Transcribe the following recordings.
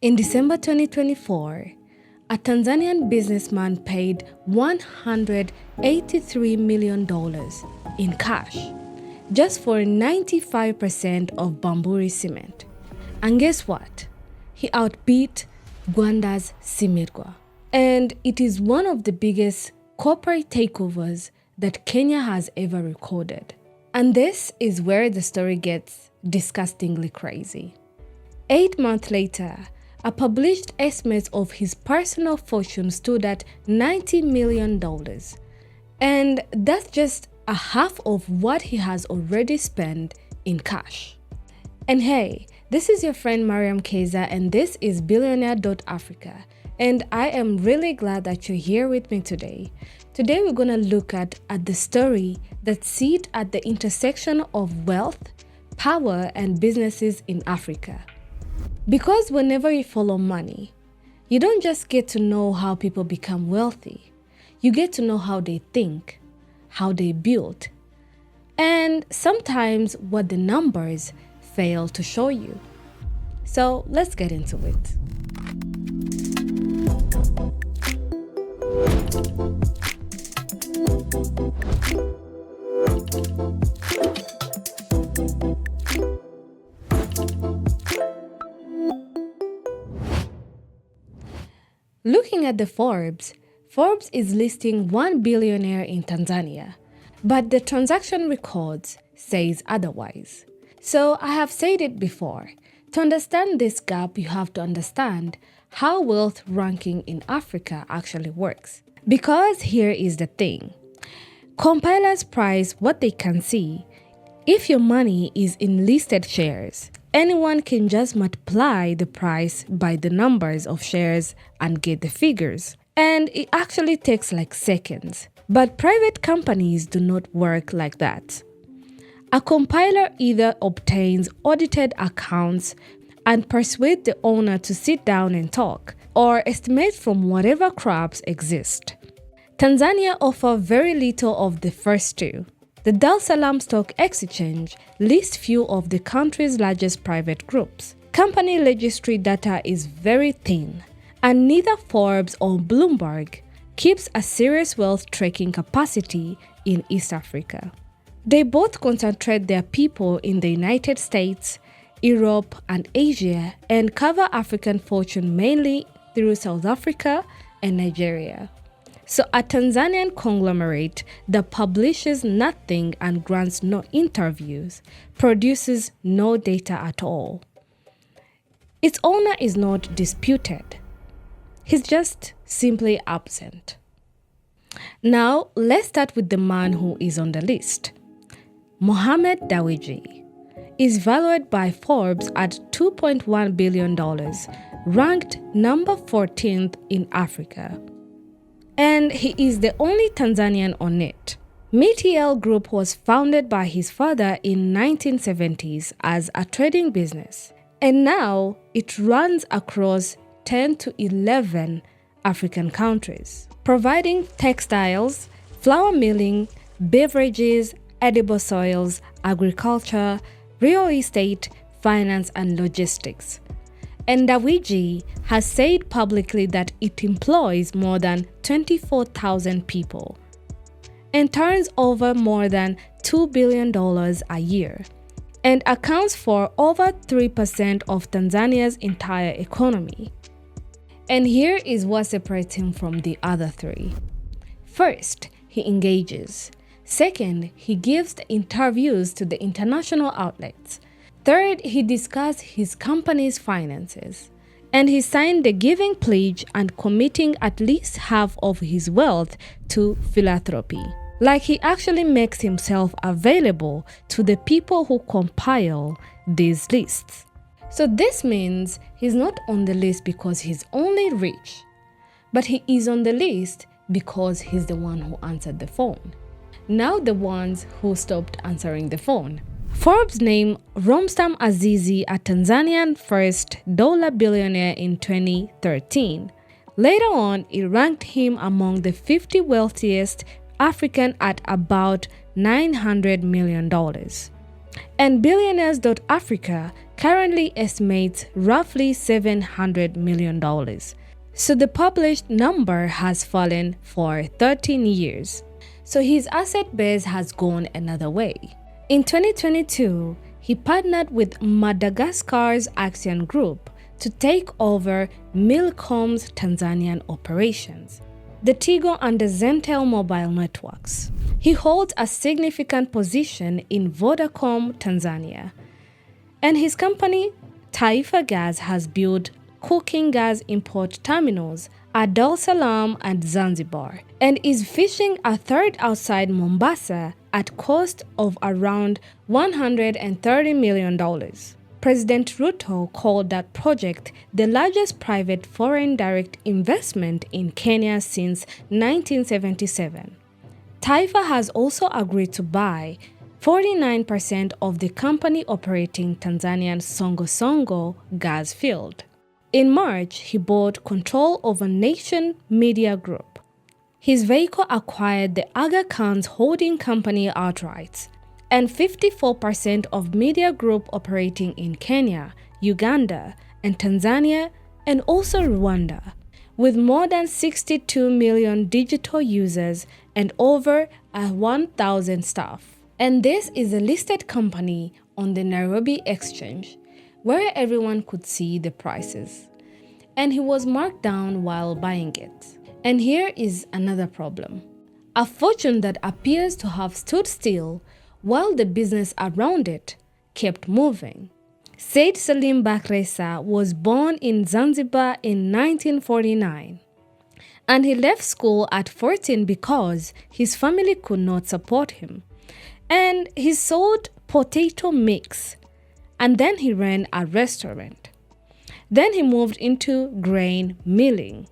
In December 2024, a Tanzanian businessman paid $183 million in cash just for 95% of Bamburi Cement. And guess what? He outbid Rwanda's Simirwa. And it is one of the biggest corporate takeovers that Kenya has ever recorded. And this is where the story gets disgustingly crazy. 8 months later, a published estimate of his personal fortune stood at $90 million. And that's just a half of what he has already spent in cash. And hey, this is your friend Mariam Keza, and this is Billionaire.Africa. And I am really glad that you're here with me today. Today we're going to look at the story that sits at the intersection of wealth, power, and businesses in Africa. Because whenever you follow money, you don't just get to know how people become wealthy. You get to know how they think, how they build, and sometimes what the numbers fail to show you. So let's get into it. Looking at the Forbes is listing one billionaire in Tanzania, but the transaction records says otherwise. So I have said it before, to understand this gap, you have to understand how wealth ranking in Africa actually works. Because here is the thing. Compilers price what they can see. If your money is in listed shares, anyone can just multiply the price by the numbers of shares and get the figures. And it actually takes like seconds. But private companies do not work like that. A compiler either obtains audited accounts and persuades the owner to sit down and talk, or estimates from whatever crops exist. Tanzania offers very little of the first two. The Dar es Salaam Stock Exchange lists few of the country's largest private groups. Company registry data is very thin, and neither Forbes or Bloomberg keeps a serious wealth tracking capacity in East Africa. They both concentrate their people in the United States, Europe, and Asia, and cover African fortune mainly through South Africa and Nigeria. So a Tanzanian conglomerate that publishes nothing and grants no interviews, produces no data at all. Its owner is not disputed. He's just simply absent. Now, let's start with the man who is on the list. Mohammed Dewji is valued by Forbes at $2.1 billion, ranked number 14th in Africa. And he is the only Tanzanian on it. MTL Group was founded by his father in 1970s as a trading business, and now it runs across 10 to 11 African countries, providing textiles, flour milling, beverages, edible soils, agriculture, real estate, finance, and logistics. And Dewji has said publicly that it employs more than 24,000 people and turns over more than $2 billion a year and accounts for over 3% of Tanzania's entire economy. And here is what separates him from the other three. First, he engages. Second, he gives the interviews to the international outlets. Third, he discussed his company's finances. And he signed the giving pledge and committing at least half of his wealth to philanthropy. Like he actually makes himself available to the people who compile these lists. So this means he's not on the list because he's only rich, but he is on the list because he's the one who answered the phone. Now the ones who stopped answering the phone. Forbes named Rustam Azizi a Tanzanian first dollar billionaire in 2013. Later on, it ranked him among the 50 wealthiest African at about $900 million. And Billionaires.Africa currently estimates roughly $700 million. So the published number has fallen for 13 years. So his asset base has gone another way. In 2022, he partnered with Madagascar's Action Group to take over Milcom's Tanzanian operations, the Tigo and the Zentel mobile networks. He holds a significant position in Vodacom Tanzania, and his company, Taifa Gas, has built cooking gas import terminals at Dar es Salaam and Zanzibar, and is fishing a third outside Mombasa at cost of around $130 million. President Ruto called that project the largest private foreign direct investment in Kenya since 1977. Taifa has also agreed to buy 49% of the company operating Tanzanian Songo Songo gas field. In March, he bought control over Nation Media Group. His vehicle acquired the Aga Khan's holding company outright, and 54% of Media Group operating in Kenya, Uganda, and Tanzania, and also Rwanda, with more than 62 million digital users and over 1,000 staff. And this is a listed company on the Nairobi Exchange, where everyone could see the prices. And he was marked down while buying it. And here is another problem. A fortune that appears to have stood still while the business around it kept moving. Said Salim Bakhresa was born in Zanzibar in 1949. And he left school at 14 because his family could not support him. And he sold potato mix. And then he ran a restaurant. Then he moved into grain milling.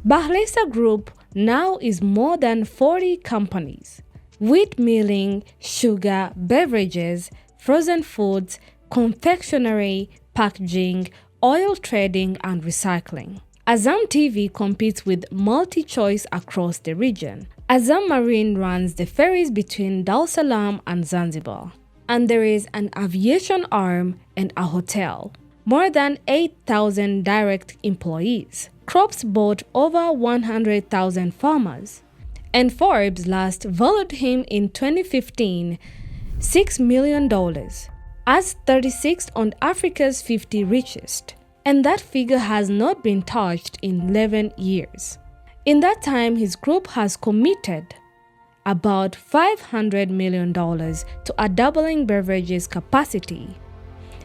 Bakhresa Group now is more than 40 companies: wheat milling, sugar, beverages, frozen foods, confectionery, packaging, oil trading, and recycling. Azam TV competes with MultiChoice across the region. Azam Marine runs the ferries between Dar es Salaam and Zanzibar. And there is an aviation arm and a hotel. More than 8,000 direct employees. Crops bought over 100,000 farmers. And Forbes last valued him in 2015 $6 million as 36th on Africa's 50 richest. And that figure has not been touched in 11 years. In that time, his group has committed about $500 million to a doubling beverages capacity,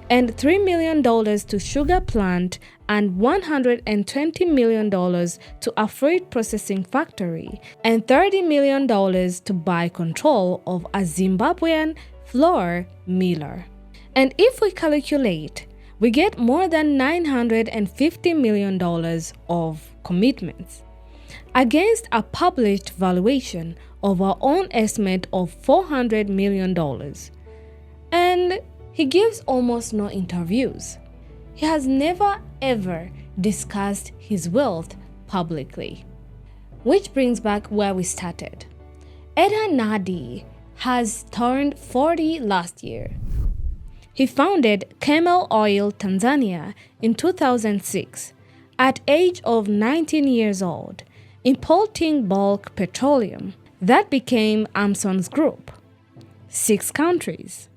and $3 million to sugar plant, and $120 million to a fruit processing factory, and $30 million to buy control of a Zimbabwean flour miller. And if we calculate, we get more than $950 million of commitments against a published valuation of our own estimate of $400 million. And he gives almost no interviews. He has never ever discussed his wealth publicly. Which brings back where we started. Eda Nadi has turned 40 last year. He founded Camel Oil Tanzania in 2006 at age of 19 years old, importing bulk petroleum. That became Amson's group. 6 countries: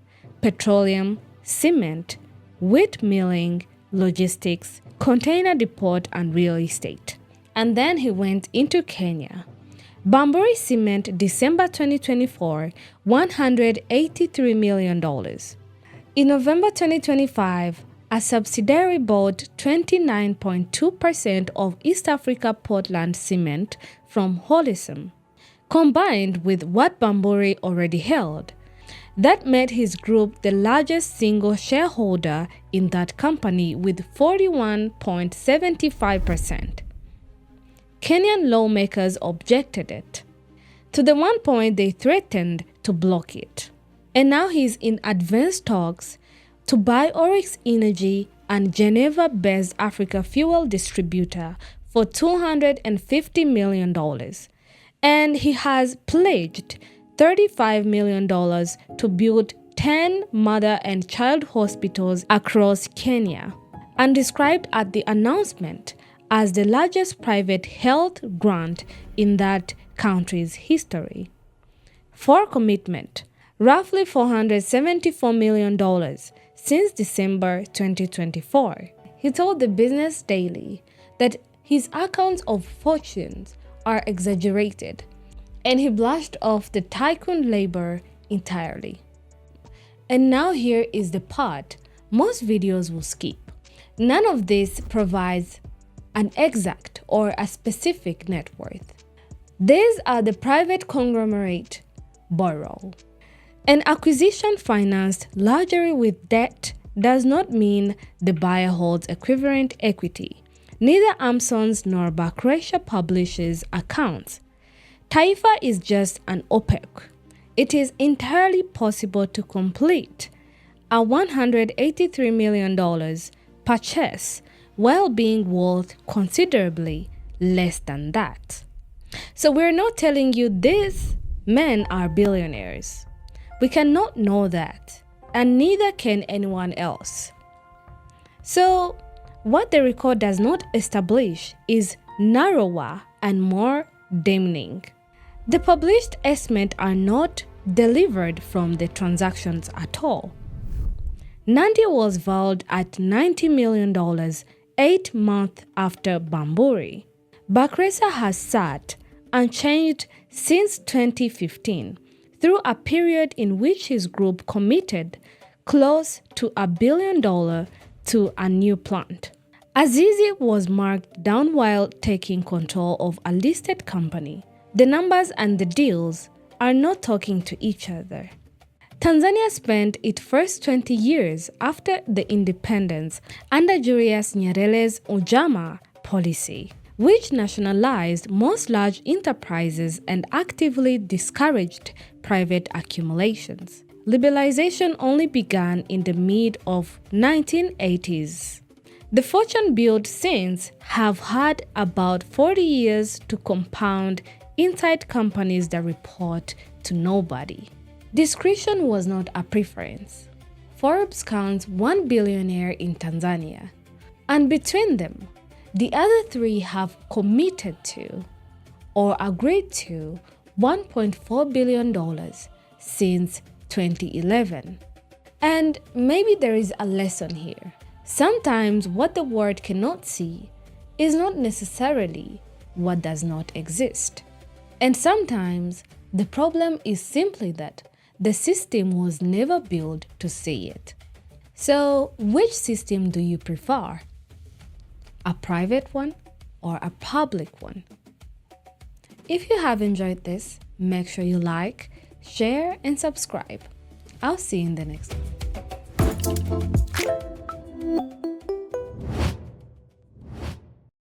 petroleum, cement, wheat milling, logistics, container depot, and real estate. And then he went into Kenya. Bamburi Cement, December 2024, $183 million. In November 2025, a subsidiary bought 29.2% of East Africa Portland Cement from Holism, combined with what Bamburi already held. That made his group the largest single shareholder in that company with 41.75%. Kenyan lawmakers objected it, to the one point they threatened to block it. And now he's in advanced talks to buy Oryx Energy and Geneva-based Africa fuel distributor for $250 million. And he has pledged $35 million to build 10 mother and child hospitals across Kenya, and described at the announcement as the largest private health grant in that country's history. For commitment, roughly $474 million since December 2024. He told the Business Daily that his accounts of fortunes are exaggerated, and he blushed off the tycoon labor entirely. And now here is the part most videos will skip. None of this provides an exact or a specific net worth. These are the private conglomerate borrow. An acquisition financed largely with debt does not mean the buyer holds equivalent equity. Neither Amson's nor Bakhresa publishes accounts. Taifa is just an opaque. It is entirely possible to complete a $183 million purchase while being worth considerably less than that. So we're not telling you these men are billionaires. We cannot know that, and neither can anyone else. So what the record does not establish is narrower and more damning. The published estimates are not delivered from the transactions at all. Nandi was valued at $90 million 8 months after Bamburi. Bakhresa has sat unchanged since 2015, through a period in which his group committed close to $1 billion to a new plant. Azizi was marked down while taking control of a listed company. The numbers and the deals are not talking to each other. Tanzania spent its first 20 years after the independence under Julius Nyerere's Ujamaa policy, which nationalized most large enterprises and actively discouraged private accumulations. Liberalization only began in the mid of 1980s. The fortune built since have had about 40 years to compound inside companies that report to nobody. Discretion was not a preference. Forbes counts 1 billionaire in Tanzania, and between them, the other three have committed to or agreed to $1.4 billion since 2011. And maybe there is a lesson here. Sometimes what the world cannot see is not necessarily what does not exist. And sometimes the problem is simply that the system was never built to see it. So, which system do you prefer? A private one or a public one? If you have enjoyed this, make sure you like, share, and subscribe. I'll see you in the next one.